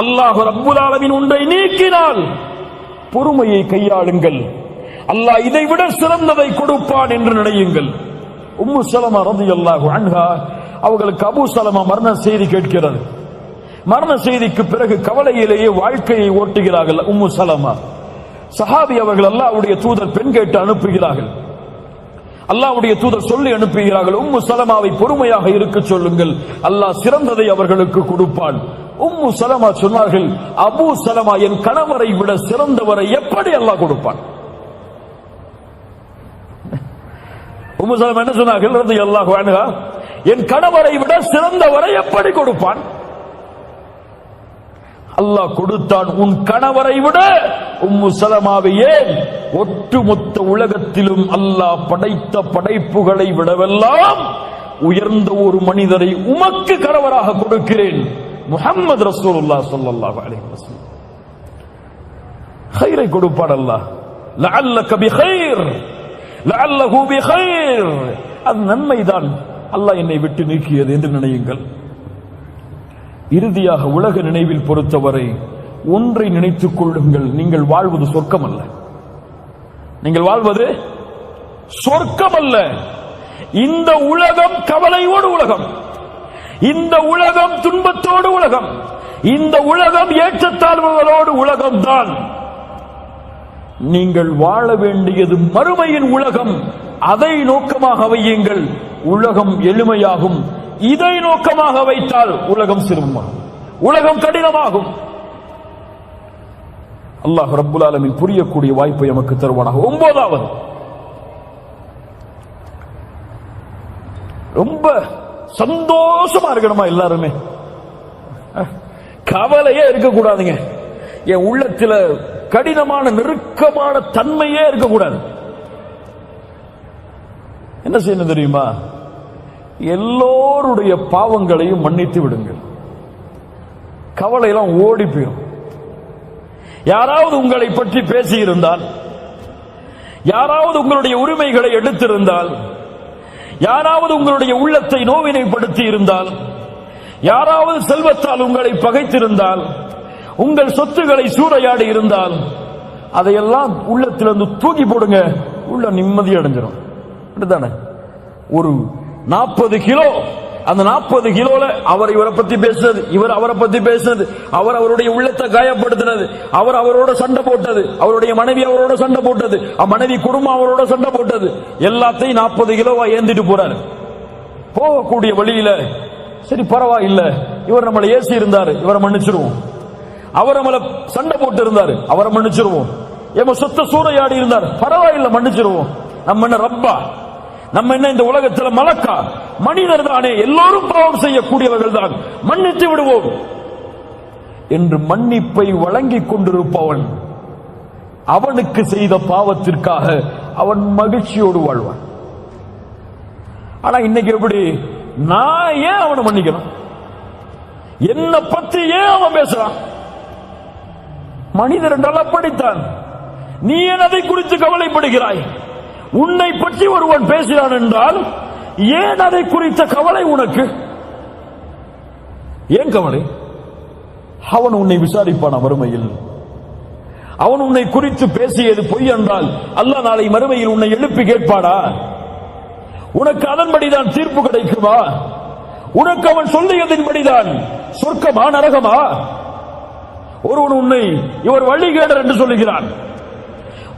அல்லாஹ் ரப்புல் ஆலமீன் ஒன்றை நீக்கினால் பொறுமையை கையாளுங்கள். அல்லாஹ் இதைவிட சிறந்ததை கொடுப்பான் என்று நினையுங்கள். உம்மு சலமா ரலியல்லாஹு அன்ஹா அவர்களுக்கு அபூ சலமா மரண செய்தி கேட்கிறது. மரண செய்திக்கு பிறகு கவலையிலேயே வாழ்க்கையை ஓட்டுகிறார்கள். உம்மு சலமா சஹாபி அவர்கள் அல்லாஹ்வுடைய தூதர் பெண் கேட்டு அனுப்புகிறார்கள். அல்லாஹ்வுடைய தூதர் சொல்லி அனுப்புகிறார்கள், உம்மு சலமாவை பொறுமையாக இருக்க சொல்லுங்கள், அல்லாஹ் சிறந்ததை அவர்களுக்கு கொடுப்பான். உம்மு சலமா சொன்னார்கள், அபூ சலமா என் கணவரை விட சிறந்தவரை எப்படி அல்லாஹ் கொடுப்பான்? உம்மு சலமா என்ன சொன்னார்கள் ரலியல்லாஹு அன்ஹா, என் கணவரை விட சிறந்தவரை எப்படி கொடுப்பான்? அல்லாஹ் கொடுத்தான். உன் கணவரை விட உம்மு சலமாவையே ஒட்டுமொத்த உலகத்திலும் அல்லாஹ் படைத்த படைப்புகளை விடவெல்லாம் உயர்ந்த ஒரு மனிதரை உமக்கு கணவராக கொடுக்கிறேன், முஹம்மது ரசூலுல்லாஹ் ஸல்லல்லாஹு அலைஹி வஸல்லம். கைரை கொடுப்பான் அல்லாஹ். லஅல்லக பிகைர் லஅல்லஹு பிகைர், அது நன்மைதான் அல்லாஹ் என்னை விட்டு நீக்கியது என்று நினையுங்கள். இறுதியாக உலக நினைவில் பொறுத்தவரை ஒன்றை நினைத்துக் கொள்ளுங்கள், நீங்கள் வாழ்வது சொர்க்கம் அல்ல. நீங்கள் வாழ்வது சொர்க்கம் அல்ல. இந்த உலகம் கவலையோடு உலகம், இந்த உலகம் துன்பத்தோடு உலகம், இந்த உலகம் ஏற்றத்தாழ்வுகளோடு உலகம்தான். நீங்கள் வாழ வேண்டியது மறுமையின் உலகம். அதை நோக்கமாக வையுங்கள், உலகம் எளிமையாகும். இதை நோக்கமாக வைத்தால் உலகம் சிரமமாகும், உலகம் கடினமாகும். அல்லாஹ் ரப்புல் ஆலமீன் புரியக்கூடிய வாய்ப்பை நமக்கு தருவானாக. 9வது, ரொம்ப சந்தோஷமா இருக்கணுமா எல்லாருமே? கவலையே இருக்கக்கூடாதுங்க. என் உள்ளத்தில் கடினமான நெருக்கமான தன்மையே இருக்கக்கூடாது. என்ன செய்யணும் தெரியுமா? எல்லோருடைய பாவங்களையும் மன்னித்து விடுங்கள். கவலையெல்லாம் ஓடி போயிடும். யாராவது உங்களை பற்றி பேசியிருந்தால், யாராவது உங்களுடைய உரிமைகளை எடுத்திருந்தால், யாராவது உங்களுடைய உள்ளத்தை நோவினைப்படுத்தி இருந்தால், யாராவது செல்வத்தால் உங்களை பகைத்திருந்தால், உங்கள் சொத்துக்களை சூறையாடி இருந்தால், அதையெல்லாம் உள்ளத்திலிருந்து தூக்கி போடுங்க. உள்ள நிம்மதி அடைஞ்சிடும். அப்படித்தானே? ஒரு 40 கிலோ, அந்த 40 கிலோல அவர் இவரை பத்தி பேசுறது, இவர் அவரை பத்தி பேசுறது, அவர் அவருடைய உள்ளத்தை காயப்படுத்தினது, அவர் அவரோட சண்டை போட்டது, அவருடைய மனைவி அவரோட சண்டை போட்டது, மனைவி குடும்பம் அவரோட சண்டை போட்டது, எல்லாத்தையும் 40 கிலோவா ஏந்திட்டு போறாரு. போகக்கூடிய வழியில சரி பரவாயில்ல, இவர் நம்மளை ஏசி இருந்தாரு, இவரை மன்னிச்சிருவோம். அவர் நம்மள சண்டை போட்டு இருந்தாரு, அவரை மன்னிச்சிருவோம். எம்ம சொத்த சூறையாடி இருந்தார், பரவாயில்ல மன்னிச்சிருவோம். நம்ம என்ன ரப்பா? நம்ம என்ன இந்த உலகத்தில் மலக்கா? மனிதர் தானே, எல்லோரும் பாவம் செய்யக்கூடியவர்கள் தான், மன்னித்து விடுவோம் என்று மன்னிப்பை வழங்கிக் கொண்டிருப்பவன் அவனுக்கு செய்த பாவத்திற்காக அவன் மகிழ்ச்சியோடு வாழ்வான். ஆனா இன்னைக்கு எப்படி? நான் ஏன் அவனை மன்னிக்கணும்? என்ன பத்தி ஏன் அவன் பேசுறான்? மனிதர் என்றால் அப்படித்தான். நீ ஏன் அதை குறித்து கவலைப்படுகிறாய்? உன்னை பற்றி ஒருவன் பேசுகிறான் என்றால் ஏன் அதை குறித்த கவலை உனக்கு? ஏன் கவலை? அவன் உன்னை விசாரிப்பான் மறுமையில். அவன் உன்னை குறித்து பேசியது பொய் என்றால் அல்லாஹ் நாளை மறுமையில் உன்னை எழுப்பி கேட்பானா? உனக்கு அதன்படிதான் தீர்ப்பு கிடைக்குமா? உனக்கு அவன் சொல்லியதின்படிதான் சொர்க்கமா நரகமா? ஒருவன் உன்னை இவர் வழிகேடர் என்று சொல்லுகிறான்,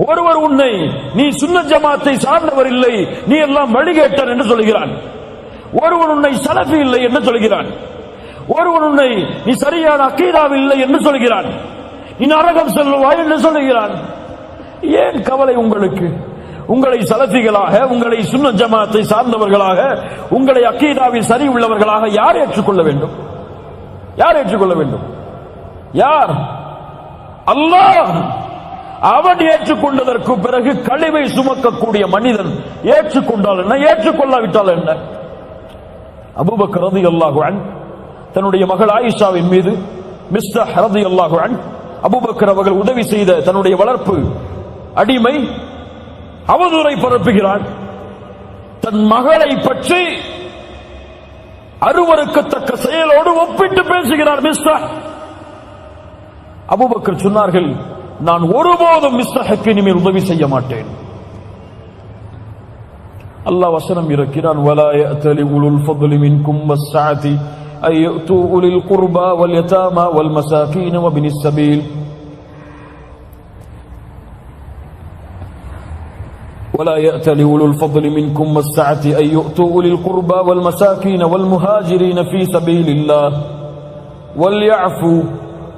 ஒருவர் உன்னை நீ சுன்னத் ஜமாத்தை சார்ந்தவர் இல்லை, நீ எல்லாம் வழிகேட்டர் என்று சொல்கிறான். ஒருவன் உன்னை சலஃபி இல்லை என்று சொல்கிறான். ஒருவன் உன்னை நீ சரியான அக்கீதாவில் இல்லை என்று சொல்கிறான். நீ நரகம் செல்வாய் என்று சொல்கிறான். ஏன் கவலை உங்களுக்கு? உங்களை சலஃபிகளாக, உங்களை சுன்னத் ஜமாத்தை சார்ந்தவர்களாக, உங்களை அக்கீதாவில் சரி உள்ளவர்களாக யார் ஏற்றுக்கொள்ள வேண்டும்? யார் ஏற்றுக்கொள்ள வேண்டும்? யார்? அல்லாஹ். அவன் ஏற்றுக்கொண்டதற்கு பிறகு கழிவை சுமக்கக்கூடிய மனிதன் ஏற்றுக்கொண்டால் என்ன, ஏற்றுக்கொள்ளாவிட்டால் என்ன? அபூபக்கர் ரலியல்லாஹு அன்ஹு தன்னுடைய மகள் ஆயிஷாவின் மீது மிஸ்தஹ் ரலியல்லாஹு அன்ஹு அபூபக்கர் அவர்கள் உதவி செய்த தன்னுடைய வளர்ப்பு அடிமை அவதூறை பரப்புகிறான். தன் மகளை பற்றி அருவருக்கத்தக்க செயலோடு ஒப்பிட்டு பேசுகிறார் மிஸ்தஹ். அபூபக்கர் சொன்னார்கள், நான் ஒருபோதும் மிஸ்ஹக்கு இனிமேல் உதவி செய்ய மாட்டேன். அல்லாஹ் வசனம் இறக்கிறான், வலா யஅதலி உலுல் ஃபضل மின்கும் வஸ்ஸஅதி அய்து உலில் குர்பா வல் யதாமா வல் மசாகீன் வபினிஸ் ஸபீல் ولا يأتل أولو الفضل منكم والسعة أن يؤتوا أولي القربى والمساكين والمهاجرين في سبيل الله وليعفوا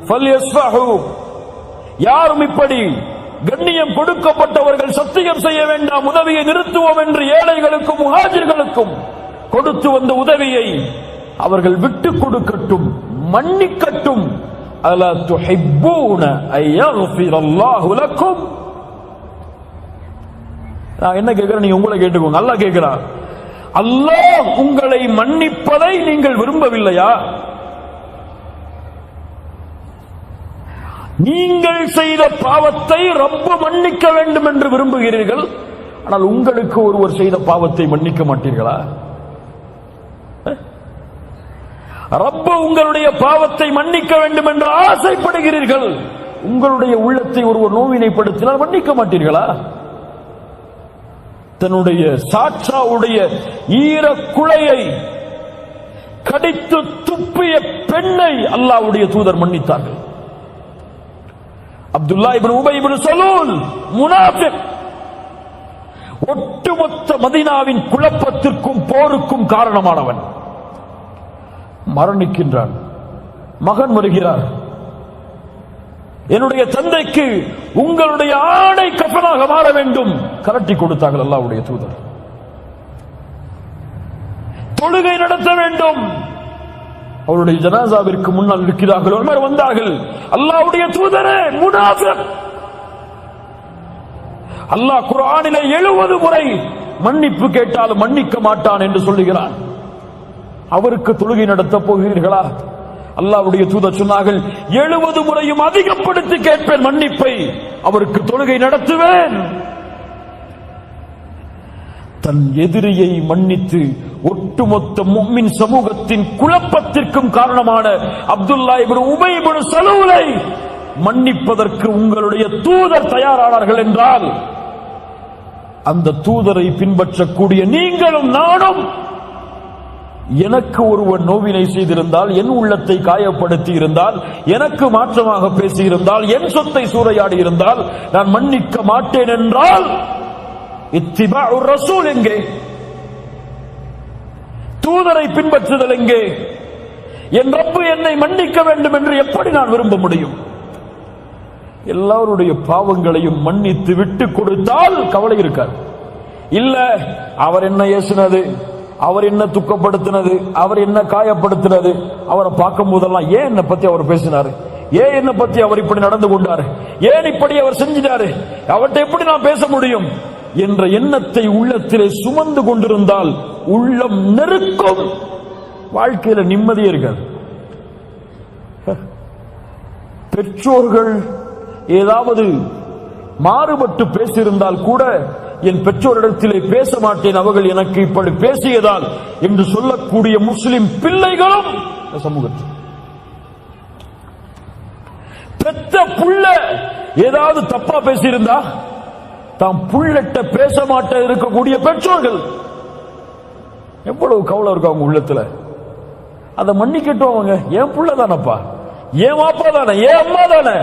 فليصفحوا. யாரும் இப்படி கண்ணியம் கொடுக்கப்பட்டவர்கள் சத்தியம் செய்ய வேண்டாம், உதவியை நிறுத்துவோம் என்று ஏழைகளுக்கும் முஹாஜிர்களுக்கும் கொடுத்து வந்த உதவியை அவர்கள் விட்டுக் கொடுக்கட்டும், மன்னிக்கட்டும். அலா துஹிப்பூன அய்யக்ஃபிரல்லாஹு லக்கும். நான் என்ன கேட்கிறேன், நீங்க உங்களை கேட்டுக்கோங்க. அல்லாஹ் கேட்கிறான், அல்லாஹ் உங்களை மன்னிப்பதை நீங்கள் விரும்பவில்லையா? நீங்கள் செய்த பாவத்தை ரப்பு மன்னிக்க வேண்டும் என்று விரும்புகிறீர்கள், ஆனால் உங்களுக்கு ஒருவர் செய்த பாவத்தை மன்னிக்க மாட்டீர்களா? ரப்பு உங்களுடைய பாவத்தை மன்னிக்க வேண்டும் என்று ஆசைப்படுகிறீர்கள், உங்களுடைய உள்ளத்தை ஒருவர் நோவினைப்படுத்தினால் மன்னிக்க மாட்டீர்களா? தன்னுடைய சாட்சாவுடைய ஈர குலையை கடித்து துப்பிய பெண்ணை அல்லாஹ்வுடைய தூதர் மன்னித்தார்கள். அப்துல்லா இப்னு உபை இப்னு சலூல் முனாஃபிக், ஒட்டுமொத்த மதீனாவின் குழப்பத்திற்கும் போருக்கும் காரணமானவன், மரணிக்கின்றான். மகன் வருகிறார், என்னுடைய தந்தைக்கு உங்களுடைய ஆடை கஃபனாக மாற வேண்டும். கரட்டி கொடுத்தார்கள் அல்லாஹ்வுடைய தூதர். தொழுகை நடத்த வேண்டும், அவருடைய ஜனாசாவிற்கு முன்னால் இருக்கிறார்கள். உமர் வந்தார்கள், அல்லாஹ்வுடைய தூதரே முனாஃபிக். அல்லாஹ் குர்ஆனிலே 70 முறை மன்னிப்பு கேட்டாலும் மன்னிக்க மாட்டான் என்று சொல்லுகிறான். அவருக்கு தொழுகை நடத்த போகிறீர்களா? அல்லாஹ்வுடைய தூதர் சொன்னார்கள், 70 முறையும் அதிகப்படுத்தி கேட்பேன் மன்னிப்பை, அவருக்கு தொழுகை நடத்துவேன். தன் எதிரியை மன்னித்து ஒட்டுமொத்த முஃமின் சமூகத்தின் குழப்பத்திற்கும் காரணமான அப்துல்லா இப்னு உபை இப்னு சலூலை மன்னிப்பதற்கு உங்களுடைய தூதர் தயாரானார்கள் என்றால், அந்த தூதரை பின்பற்றக்கூடிய நீங்களும் நானும், எனக்கு ஒருவன் நோவினை செய்திருந்தால், என் உள்ளத்தை காயப்படுத்தி இருந்தால், எனக்கு மாற்றமாக பேசியிருந்தால், என் சொத்தை சூறையாடி இருந்தால் நான் மன்னிக்க மாட்டேன் என்றால் இத்திபாஉர் ரசூல் எங்கே? தூதரை பின்பற்றுதல் எங்கே? என் ரப்பு என்னை மன்னிக்க வேண்டும் என்று எப்படி நான் விரும்ப முடியும்? எல்லாருடைய பாவங்களையும் மன்னித்து விட்டு கொடுத்தால் கவலை இருக்காது. இல்ல, அவர் என்ன ஏசினது, அவர் என்ன துக்கப்படுத்தினது, அவர் என்ன காயப்படுத்தினது, அவரை பார்க்கும் போதெல்லாம் ஏன் என்னை பத்தி அவர் பேசினாரு, ஏன் என்னை பத்தி அவர் இப்படி நடந்து கொண்டாரு, ஏன் இப்படி அவர் செஞ்சிட்டாரு, அவர்கிட்ட எப்படி நான் பேச முடியும் என்ற எண்ணத்தை உள்ளத்திலே சுமந்து கொண்டிருந்தால் உள்ளம் நெருக்கம், வாழ்க்கையில நிம்மதியே இருக்காது. பெற்றோர்கள் ஏதாவது மாறுபட்டு பேசியிருந்தால் கூட, என் பெற்றோரிடத்திலே பேச மாட்டேன், அவர்கள் எனக்கு இப்படி பேசியதால் என்று சொல்லக்கூடிய முஸ்லிம் பிள்ளைகளும் சமூகத்தில். பெத்த புள்ள ஏதாவது தப்பா பேசியிருந்தா தாம் புள்ளட்ட பேச மாட்ட இருக்கக்கூடிய பெற்றோர்கள் எவ்வளவு கவலை இருக்கும் அவங்க உள்ளத்துல. அதை மன்னிக்கட்டும், அவங்க என் புள்ள தானப்பா, என் வாப்பா தானே, என் அம்மா தானே,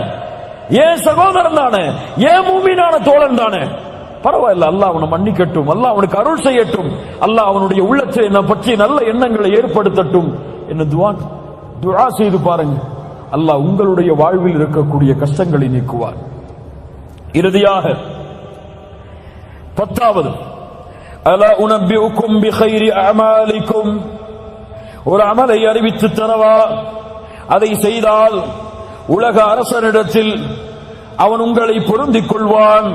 என் சகோதரன் தானே, என் மூமினான தோழன் தானே, பரவாயில்ல, அல்லாஹ் அவனை மன்னிக்கட்டும், அல்லாஹ் அவனுக்கு அருள் செய்யட்டும், அல்லாஹ் அவனுடைய உள்ளத்தில் என்னை பற்றி நல்ல எண்ணங்களை ஏற்படுத்தட்டும் என்று துஆ செய்து பாருங்க. அல்லாஹ் உங்களுடைய வாழ்வில் இருக்கக்கூடிய கஷ்டங்களை நீக்குவார். இறுதியாக 10வது, அலா உனப்பிஉக்கும் பிகைரி அமாலிக்கும், ஒரு அமலை அறிவித்து தரவா, அதை செய்தால் உலக அரசனிடத்தில் அவன் உங்களை பொருந்திக் கொள்வான்,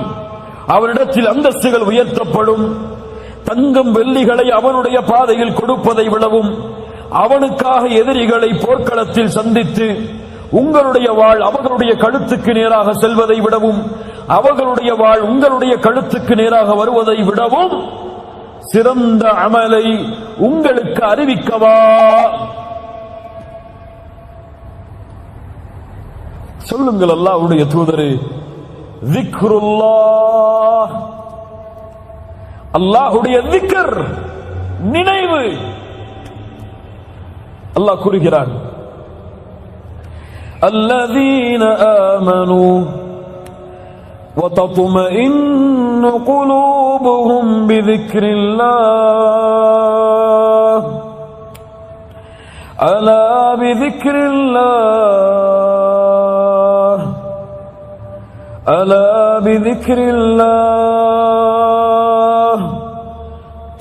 அவனிடத்தில் அந்தஸ்துகள் உயர்த்தப்படும், தங்கம் வெள்ளிகளை அவனுடைய பாதையில் கொடுப்பதை விடவும், அவனுக்காக எதிரிகளை போர்க்களத்தில் சந்தித்து உங்களுடைய வாழ் அவர்களுடைய கழுத்துக்கு நேராக செல்வதை விடவும், அவர்களுடைய வாழ் உங்களுடைய கழுத்துக்கு நேராக வருவதை விடவும் சிறந்த அமலை உங்களுக்கு அறிவிக்கவா? சொல்லுங்கள் அல்லாஹ்வுடைய தூதரே, திக்ருல்லாஹ், அல்லாஹ்வுடைய திக்ர், நினைவு. அல்லாஹ் கூறுகிறான், அல்லதீன ஆமனூ وتطمئن قلوبهم بذكر الله ألا بذكر الله ألا بذكر الله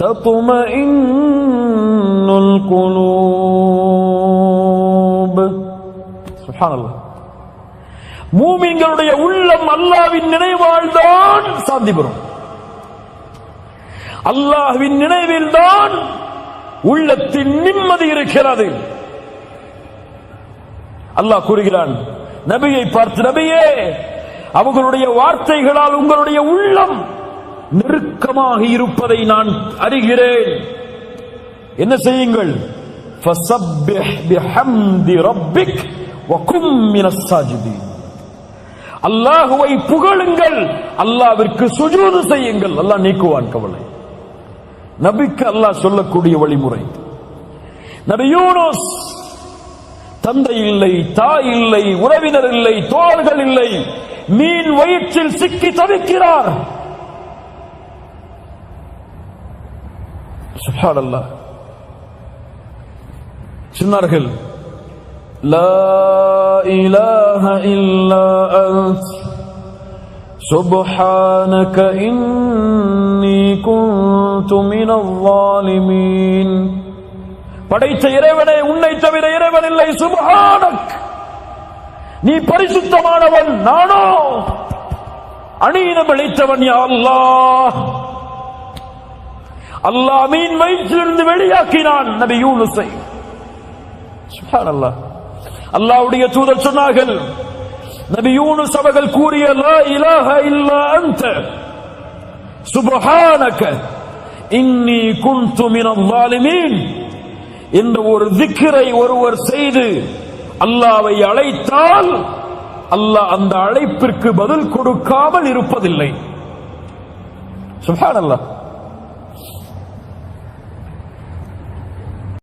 تطمئن القلوب. سبحان الله. மூமின்களுடைய உள்ளம் அல்லாஹ்வின் நினைவால் தான் சாந்தி பெறும். அல்லாஹ்வின் நினைவில் தான் உள்ளத்தின் நிம்மதி இருக்கிறது. அல்லாஹ் கூறுகிறான் நபியை பார்த்து, நபியே, அவர்களுடைய வார்த்தைகளால் உங்களுடைய உள்ளம் நெருக்கமாக இருப்பதை நான் அறிகிறேன். என்ன செய்யுங்கள்? ஃபஸப்பிஹ் பிஹம்தி ரப்பிக் வகும் மினஸ் சாஜிதீன். அல்லாஹ்வை புகழுங்கள், அல்லாஹ்விற்கு சுஜூது செய்யுங்கள். அல்லாஹ் நீக்குவான் கவலை. நபிக்கு அல்லாஹ் சொல்லக்கூடிய வழிமுறை. நபி யூனுஸ், தந்தை இல்லை, தாய் இல்லை, உறவினர் இல்லை, தோழர்கள் இல்லை, மீன் வயிற்றில் சிக்கி தவிக்கிறார். சுப்ஹானல்லாஹ். சொன்னார்கள், லா இலாஹ இல்லா அன்த் சுப்ஹானக இன்னீ குன்து மினல் ஸாலிமீன். படைத்த இறைவனே, உன்னை தவிர இறைவன் இல்லை. சுப்ஹானக், நீ பரிசுத்தமானவன், நானோ அநீதம் இழைத்தவன். யா அல்லாஹ். அல்லாஹ் மீன் வயிற்றிலிருந்து வெளியாக்கினான் நபி யூனுஸை. சுப்ஹானல்லாஹ். அல்லாஹ்வுடைய தூதர் சொன்னார்கள், நபி யூனுஸ் அவர்கள் கூறிய லா இலாஹ இல்லா அன்த சுப்ஹானக இன்னீ குன்து மினல் ஸாலிமீன் என்ற ஒரு திக்ரை ஒருவர் செய்து அல்லாஹ்வை அழைத்தால் அல்லாஹ் அந்த அழைப்பிற்கு பதில் கொடுக்காமல் இருப்பதில்லை. சுப்ஹானல்லாஹ்.